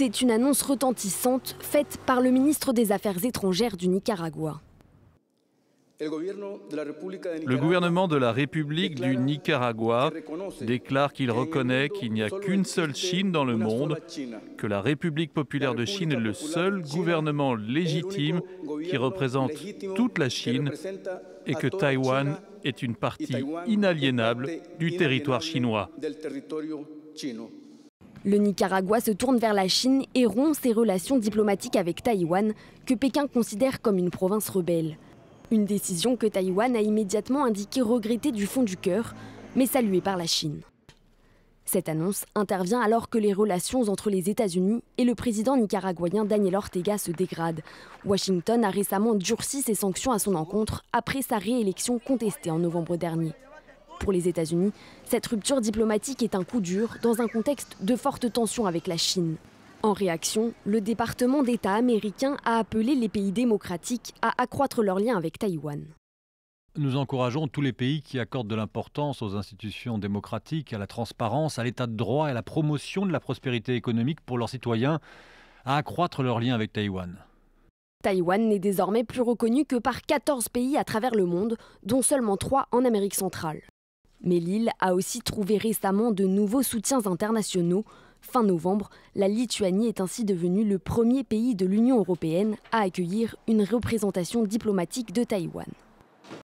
C'est une annonce retentissante faite par le ministre des Affaires étrangères du Nicaragua. Le gouvernement de la République du Nicaragua déclare qu'il reconnaît qu'il n'y a qu'une seule Chine dans le monde, que la République populaire de Chine est le seul gouvernement légitime qui représente toute la Chine et que Taïwan est une partie inaliénable du territoire chinois. Le Nicaragua se tourne vers la Chine et rompt ses relations diplomatiques avec Taïwan, que Pékin considère comme une province rebelle. Une décision que Taïwan a immédiatement indiqué regretter du fond du cœur, mais saluée par la Chine. Cette annonce intervient alors que les relations entre les États-Unis et le président nicaraguayen Daniel Ortega se dégradent. Washington a récemment durci ses sanctions à son encontre après sa réélection contestée en novembre dernier. Pour les États-Unis, cette rupture diplomatique est un coup dur dans un contexte de forte tension avec la Chine. En réaction, le département d'État américain a appelé les pays démocratiques à accroître leurs liens avec Taïwan. Nous encourageons tous les pays qui accordent de l'importance aux institutions démocratiques, à la transparence, à l'état de droit et à la promotion de la prospérité économique pour leurs citoyens à accroître leurs liens avec Taïwan. Taïwan n'est désormais plus reconnu que par 14 pays à travers le monde, dont seulement 3 en Amérique centrale. Mais l'île a aussi trouvé récemment de nouveaux soutiens internationaux. Fin novembre, la Lituanie est ainsi devenue le premier pays de l'Union européenne à accueillir une représentation diplomatique de Taïwan.